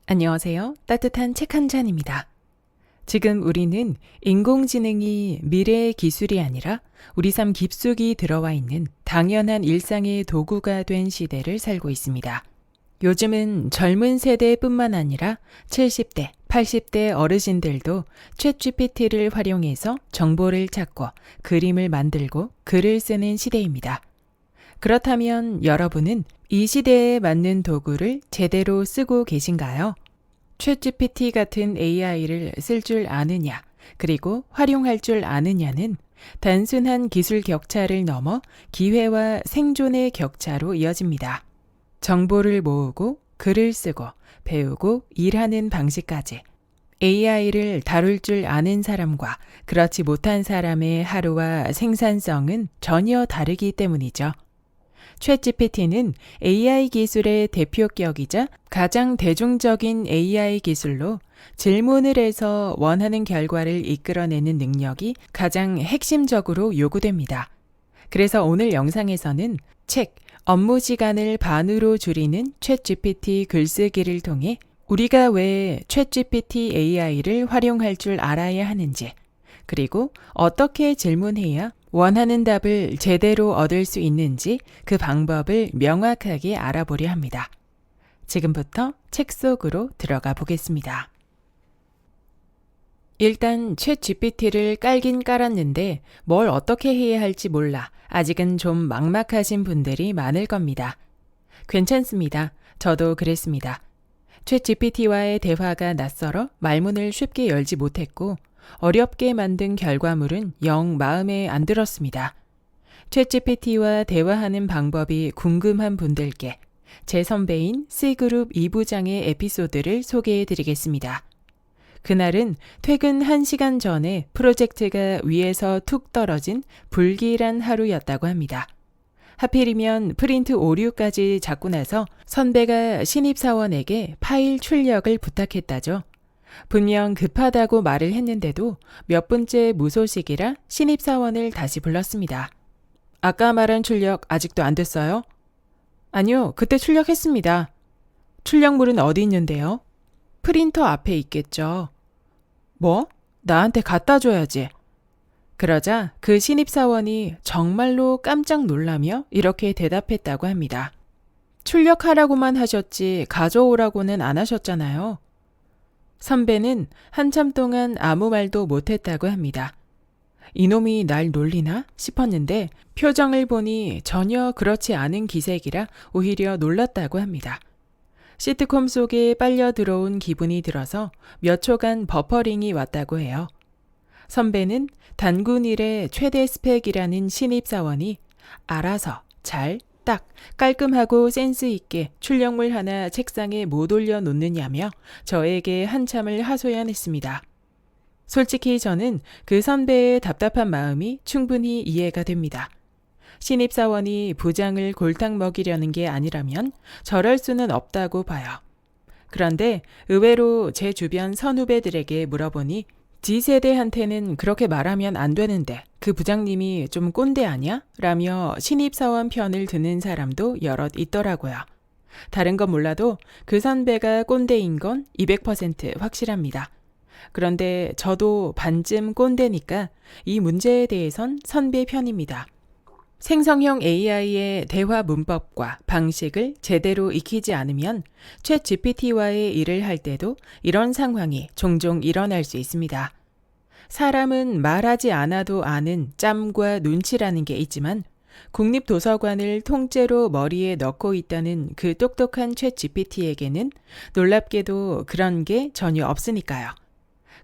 안녕하세요. 따뜻한 책 한 잔입니다. 지금 우리는 인공지능이 미래의 기술이 아니라 우리 삶 깊숙이 들어와 있는 당연한 일상의 도구가 된 시대를 살고 있습니다. 요즘은 젊은 세대뿐만 아니라 70대, 80대 어르신들도 챗GPT를 활용해서 정보를 찾고 그림을 만들고 글을 쓰는 시대입니다. 그렇다면 여러분은 이 시대에 맞는 도구를 제대로 쓰고 계신가요? 챗GPT 같은 AI를 쓸 줄 아느냐, 그리고 활용할 줄 아느냐는 단순한 기술 격차를 넘어 기회와 생존의 격차로 이어집니다. 정보를 모으고 글을 쓰고 배우고 일하는 방식까지 AI를 다룰 줄 아는 사람과 그렇지 못한 사람의 하루와 생산성은 전혀 다르기 때문이죠. 챗GPT는 AI 기술의 대표격이자 가장 대중적인 AI 기술로 질문을 해서 원하는 결과를 이끌어내는 능력이 가장 핵심적으로 요구됩니다. 그래서 오늘 영상에서는 책, 업무 시간을 반으로 줄이는 챗GPT 글쓰기를 통해 우리가 왜 챗GPT AI를 활용할 줄 알아야 하는지, 그리고 어떻게 질문해야 원하는 답을 제대로 얻을 수 있는지 그 방법을 명확하게 알아보려 합니다. 지금부터 책 속으로 들어가 보겠습니다. 일단 챗GPT를 깔긴 깔았는데 뭘 어떻게 해야 할지 몰라 아직은 좀 막막하신 분들이 많을 겁니다. 괜찮습니다. 저도 그랬습니다. 챗GPT와의 대화가 낯설어 말문을 쉽게 열지 못했고 어렵게 만든 결과물은 영 마음에 안 들었습니다. 챗GPT와 대화하는 방법이 궁금한 분들께 제 선배인 C그룹 2부장의 에피소드를 소개해 드리겠습니다. 그날은 퇴근 1시간 전에 프로젝트가 위에서 툭 떨어진 불길한 하루였다고 합니다. 하필이면 프린트 오류까지 잡고 나서 선배가 신입사원에게 파일 출력을 부탁했다죠. 분명 급하다고 말을 했는데도 몇 분째 무소식이라 신입사원을 다시 불렀습니다. 아까 말한 출력 아직도 안 됐어요? 아니요, 그때 출력했습니다. 출력물은 어디 있는데요? 프린터 앞에 있겠죠. 뭐? 나한테 갖다 줘야지. 그러자 그 신입사원이 정말로 깜짝 놀라며 이렇게 대답했다고 합니다. 출력하라고만 하셨지 가져오라고는 안 하셨잖아요. 선배는 한참 동안 아무 말도 못했다고 합니다. 이놈이 날 놀리나 싶었는데 표정을 보니 전혀 그렇지 않은 기색이라 오히려 놀랐다고 합니다. 시트콤 속에 빨려 들어온 기분이 들어서 몇 초간 버퍼링이 왔다고 해요. 선배는 단군 일의 최대 스펙이라는 신입사원이 알아서 잘, 딱, 깔끔하고 센스 있게 출력물 하나 책상에 못 올려놓느냐며 저에게 한참을 하소연했습니다. 솔직히 저는 그 선배의 답답한 마음이 충분히 이해가 됩니다. 신입사원이 부장을 골탕 먹이려는 게 아니라면 저럴 수는 없다고 봐요. 그런데 의외로 제 주변 선후배들에게 물어보니 G세대한테는 그렇게 말하면 안 되는데 그 부장님이 좀 꼰대 아냐? 라며 신입사원 편을 드는 사람도 여럿 있더라고요. 다른 건 몰라도 그 선배가 꼰대인 건 200% 확실합니다. 그런데 저도 반쯤 꼰대니까 이 문제에 대해선 선배 편입니다. 생성형 AI의 대화 문법과 방식을 제대로 익히지 않으면 챗 GPT와의 일을 할 때도 이런 상황이 종종 일어날 수 있습니다. 사람은 말하지 않아도 아는 짬과 눈치라는 게 있지만 국립도서관을 통째로 머리에 넣고 있다는 그 똑똑한 챗 GPT에게는 놀랍게도 그런 게 전혀 없으니까요.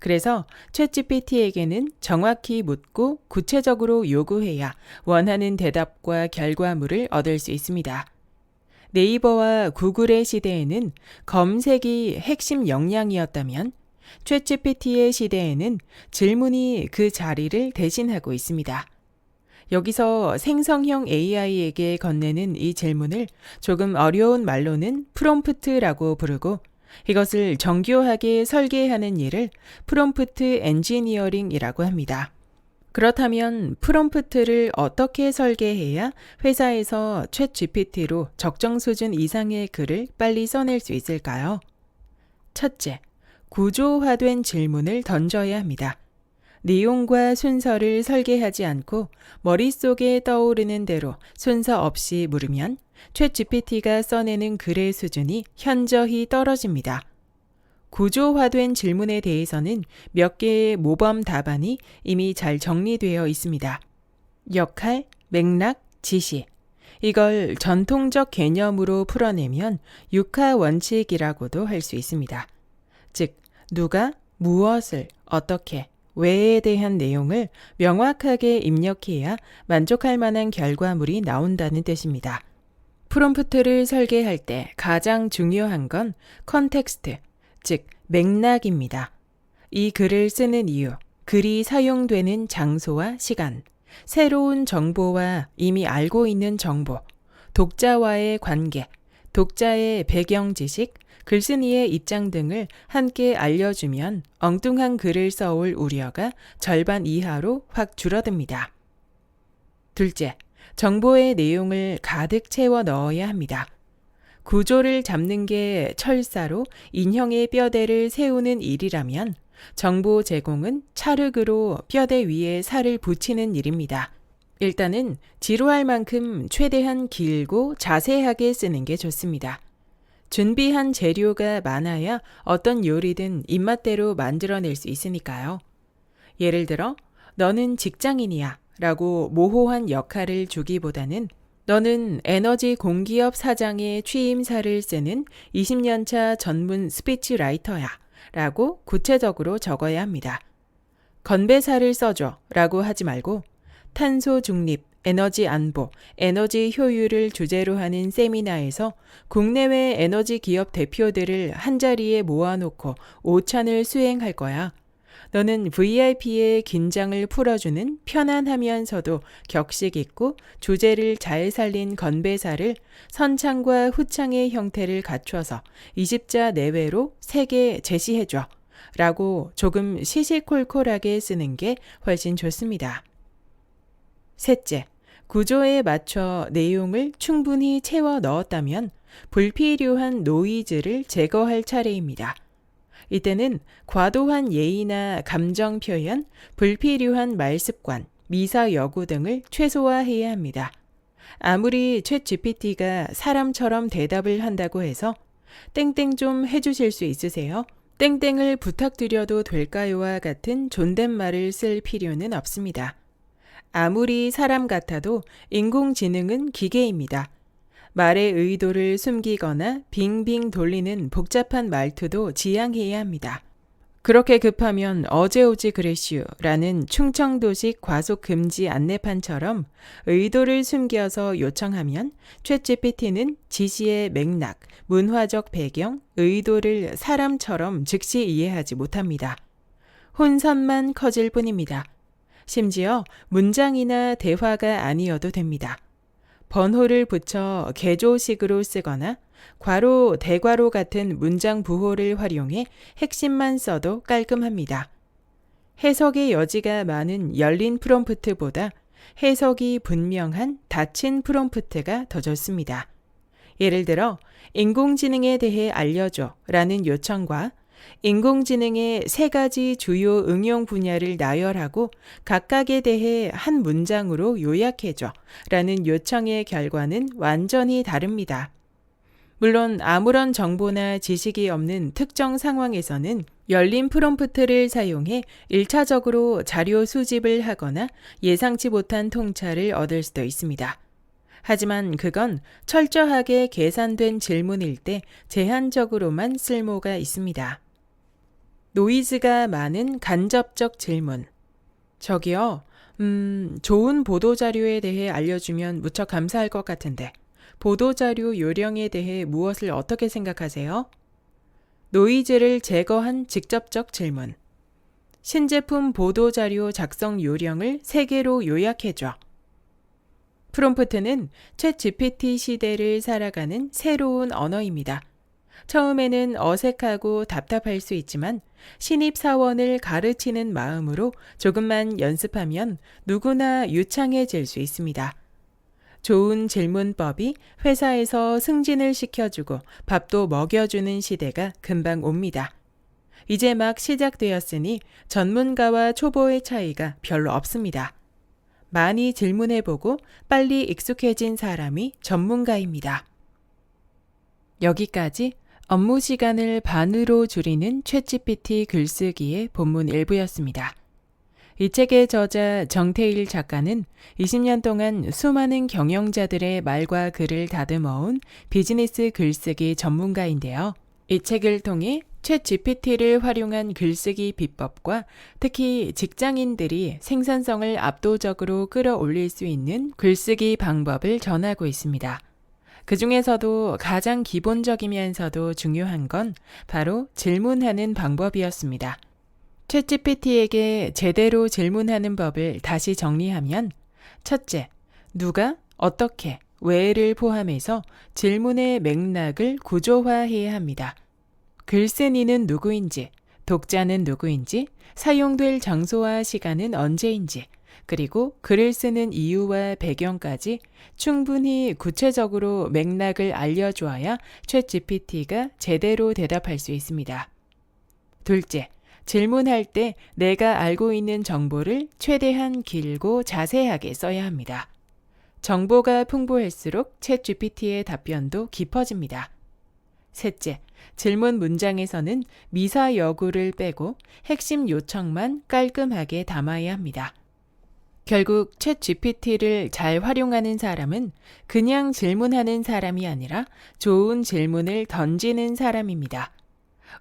그래서 챗GPT에게는 정확히 묻고 구체적으로 요구해야 원하는 대답과 결과물을 얻을 수 있습니다. 네이버와 구글의 시대에는 검색이 핵심 역량이었다면 챗GPT의 시대에는 질문이 그 자리를 대신하고 있습니다. 여기서 생성형 AI에게 건네는 이 질문을 조금 어려운 말로는 프롬프트라고 부르고 이것을 정교하게 설계하는 일을 프롬프트 엔지니어링이라고 합니다. 그렇다면 프롬프트를 어떻게 설계해야 회사에서 챗GPT로 적정 수준 이상의 글을 빨리 써낼 수 있을까요? 첫째, 구조화된 질문을 던져야 합니다. 내용과 순서를 설계하지 않고 머릿속에 떠오르는 대로 순서 없이 물으면 챗GPT가 써내는 글의 수준이 현저히 떨어집니다. 구조화된 질문에 대해서는 몇 개의 모범 답안이 이미 잘 정리되어 있습니다. 역할, 맥락, 지시. 이걸 전통적 개념으로 풀어내면 육하 원칙이라고도 할 수 있습니다. 즉, 누가, 무엇을, 어떻게, 왜에 대한 내용을 명확하게 입력해야 만족할 만한 결과물이 나온다는 뜻입니다. 프롬프트를 설계할 때 가장 중요한 건 컨텍스트, 즉 맥락입니다. 이 글을 쓰는 이유, 글이 사용되는 장소와 시간, 새로운 정보와 이미 알고 있는 정보, 독자와의 관계, 독자의 배경 지식, 글쓴이의 입장 등을 함께 알려주면 엉뚱한 글을 써올 우려가 절반 이하로 확 줄어듭니다. 둘째, 정보의 내용을 가득 채워 넣어야 합니다. 구조를 잡는 게 철사로 인형의 뼈대를 세우는 일이라면 정보 제공은 찰흙으로 뼈대 위에 살을 붙이는 일입니다. 일단은 지루할 만큼 최대한 길고 자세하게 쓰는 게 좋습니다. 준비한 재료가 많아야 어떤 요리든 입맛대로 만들어낼 수 있으니까요. 예를 들어, 너는 직장인이야 라고 모호한 역할을 주기보다는 너는 에너지 공기업 사장의 취임사를 쓰는 20년차 전문 스피치라이터야 라고 구체적으로 적어야 합니다. 건배사를 써줘 라고 하지 말고 탄소 중립, 에너지 안보, 에너지 효율을 주제로 하는 세미나에서 국내외 에너지 기업 대표들을 한자리에 모아놓고 오찬을 수행할 거야. 너는 VIP의 긴장을 풀어주는 편안하면서도 격식 있고 주제를 잘 살린 건배사를 선창과 후창의 형태를 갖춰서 20자 내외로 3개 제시해줘 라고 조금 시시콜콜하게 쓰는 게 훨씬 좋습니다. 셋째, 구조에 맞춰 내용을 충분히 채워 넣었다면 불필요한 노이즈를 제거할 차례입니다. 이때는 과도한 예의나 감정 표현, 불필요한 말습관, 미사 여구 등을 최소화해야 합니다. 아무리 챗GPT가 사람처럼 대답을 한다고 해서 땡땡 좀 해주실 수 있으세요? 땡땡을 부탁드려도 될까요와 같은 존댓말을 쓸 필요는 없습니다. 아무리 사람 같아도 인공지능은 기계입니다. 말의 의도를 숨기거나 빙빙 돌리는 복잡한 말투도 지양해야 합니다. 그렇게 급하면 어제 오지 그랬슈라는 충청도식 과속 금지 안내판처럼 의도를 숨겨서 요청하면 챗GPT는 지시의 맥락, 문화적 배경, 의도를 사람처럼 즉시 이해하지 못합니다. 혼선만 커질 뿐입니다. 심지어 문장이나 대화가 아니어도 됩니다. 번호를 붙여 개조식으로 쓰거나 괄호, 대괄호 같은 문장 부호를 활용해 핵심만 써도 깔끔합니다. 해석의 여지가 많은 열린 프롬프트보다 해석이 분명한 닫힌 프롬프트가 더 좋습니다. 예를 들어 인공지능에 대해 알려줘 라는 요청과 인공지능의 3가지 주요 응용 분야를 나열하고 각각에 대해 한 문장으로 요약해줘 라는 요청의 결과는 완전히 다릅니다. 물론 아무런 정보나 지식이 없는 특정 상황에서는 열린 프롬프트를 사용해 1차적으로 자료 수집을 하거나 예상치 못한 통찰을 얻을 수도 있습니다. 하지만 그건 철저하게 계산된 질문일 때 제한적으로만 쓸모가 있습니다. 노이즈가 많은 간접적 질문. 저기요, 좋은 보도자료에 대해 알려주면 무척 감사할 것 같은데 보도자료 요령에 대해 무엇을 어떻게 생각하세요? 노이즈를 제거한 직접적 질문. 신제품 보도자료 작성 요령을 3개로 요약해줘. 프롬프트는 챗GPT 시대를 살아가는 새로운 언어입니다. 처음에는 어색하고 답답할 수 있지만 신입사원을 가르치는 마음으로 조금만 연습하면 누구나 유창해질 수 있습니다. 좋은 질문법이 회사에서 승진을 시켜주고 밥도 먹여주는 시대가 금방 옵니다. 이제 막 시작되었으니 전문가와 초보의 차이가 별로 없습니다. 많이 질문해보고 빨리 익숙해진 사람이 전문가입니다. 여기까지 업무 시간을 반으로 줄이는 챗GPT 글쓰기의 본문 일부였습니다. 이 책의 저자 정태일 작가는 20년 동안 수많은 경영자들의 말과 글을 다듬어온 비즈니스 글쓰기 전문가인데요. 이 책을 통해 챗GPT를 활용한 글쓰기 비법과 특히 직장인들이 생산성을 압도적으로 끌어올릴 수 있는 글쓰기 방법을 전하고 있습니다. 그 중에서도 가장 기본적이면서도 중요한 건 바로 질문하는 방법이었습니다. 챗GPT에게 제대로 질문하는 법을 다시 정리하면 첫째, 누가, 어떻게, 왜를 포함해서 질문의 맥락을 구조화해야 합니다. 글쓴이는 누구인지, 독자는 누구인지, 사용될 장소와 시간은 언제인지, 그리고 글을 쓰는 이유와 배경까지 충분히 구체적으로 맥락을 알려주어야 챗GPT가 제대로 대답할 수 있습니다. 둘째, 질문할 때 내가 알고 있는 정보를 최대한 길고 자세하게 써야 합니다. 정보가 풍부할수록 챗GPT의 답변도 깊어집니다. 셋째, 질문 문장에서는 미사 여구를 빼고 핵심 요청만 깔끔하게 담아야 합니다. 결국 챗GPT를 잘 활용하는 사람은 그냥 질문하는 사람이 아니라 좋은 질문을 던지는 사람입니다.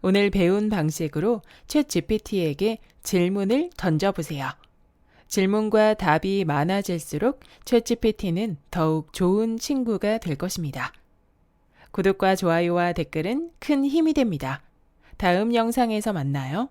오늘 배운 방식으로 챗GPT에게 질문을 던져보세요. 질문과 답이 많아질수록 챗GPT는 더욱 좋은 친구가 될 것입니다. 구독과 좋아요와 댓글은 큰 힘이 됩니다. 다음 영상에서 만나요.